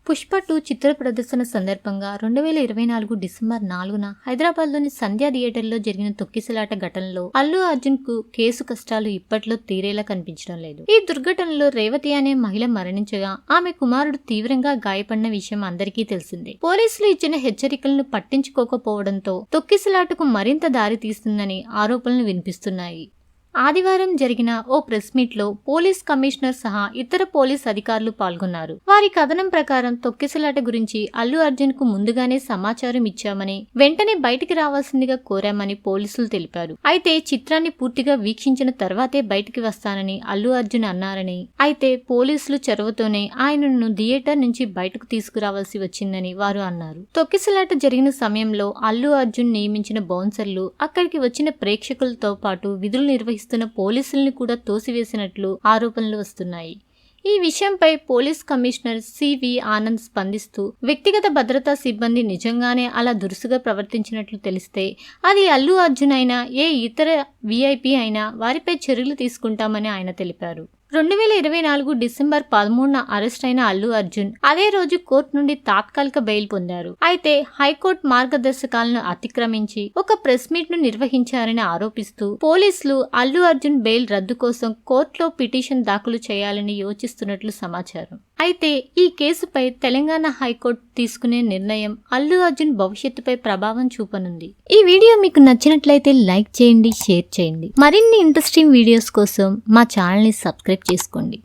పుష్ప 2 చిత్ర ప్రదర్శన సందర్భంగా 2024 డిసెంబర్ 4న హైదరాబాద్లోని సంధ్యా థియేటర్లో జరిగిన తొక్కిసలాట ఘటనలో అల్లు అర్జున్ కు కేసు కష్టాలు ఇప్పట్లో తీరేలా కనిపించడం లేదు. ఈ దుర్ఘటనలో రేవతి అనే మహిళ మరణించగా ఆమె కుమారుడు తీవ్రంగా గాయపడిన విషయం అందరికీ తెలిసిందే. పోలీసులు ఇచ్చిన హెచ్చరికలను పట్టించుకోకపోవడంతో తొక్కిసలాటకు మరింత దారి తీస్తుందని ఆరోపణలు వినిపిస్తున్నాయి. ఆదివారం జరిగిన ఓ ప్రెస్ మీట్ లో పోలీస్ కమిషనర్ సహా ఇతర పోలీస్ అధికారులు పాల్గొన్నారు. వారి కథనం ప్రకారం తొక్కిసలాట గురించి అల్లు అర్జున్ కు ముందుగానే సమాచారం ఇచ్చామని, వెంటనే బయటికి రావాల్సిందిగా కోరామని పోలీసులు తెలిపారు. అయితే చిత్రాన్ని పూర్తిగా వీక్షించిన తర్వాతే బయటికి వస్తానని అల్లు అర్జున్ అన్నారని, అయితే పోలీసులు చొరవతోనే ఆయనను థియేటర్ నుంచి బయటకు తీసుకురావాల్సి వచ్చిందని వారు అన్నారు. తొక్కిసలాట జరిగిన సమయంలో అల్లు అర్జున్ నియమించిన బౌన్సర్లు అక్కడికి వచ్చిన ప్రేక్షకులతో పాటు విధులు నిర్వహిస్తున్న పోలీసుల్ని కూడా తోసివేసినట్లు ఆరోపణలు వస్తున్నాయి. ఈ విషయంపై పోలీస్ కమిషనర్ సివి ఆనంద్ స్పందిస్తూ, వ్యక్తిగత భద్రతా సిబ్బంది నిజంగానే అలా దురుసుగా ప్రవర్తించినట్లు తెలిస్తే అది అల్లు అర్జున్ అయినా ఏ ఇతర విఐపి అయినా వారిపై చర్యలు తీసుకుంటామని ఆయన తెలిపారు. 2024 డిసెంబర్ 13న అరెస్ట్ అయిన అల్లు అర్జున్ అదే రోజు కోర్టు నుండి తాత్కాలిక బెయిల్ పొందారు. అయితే హైకోర్టు మార్గదర్శకాలను అతిక్రమించి ఒక ప్రెస్ మీట్ ను నిర్వహించారని ఆరోపిస్తూ పోలీసులు అల్లు అర్జున్ బెయిల్ రద్దు కోసం కోర్టులో పిటిషన్ దాఖలు చేయాలని యోచిస్తున్నట్లు సమాచారం. అయితే ఈ కేసుపై తెలంగాణ హైకోర్టు తీసుకునే నిర్ణయం అల్లు అర్జున్ భవిష్యత్తుపై ప్రభావం చూపనుంది. ఈ వీడియో మీకు నచ్చినట్లయితే లైక్ చేయండి, షేర్ చేయండి. మరిన్ని ఇంట్రెస్టింగ్ వీడియోస్ కోసం మా ఛానల్ ని సబ్స్క్రైబ్ చేసుకోండి.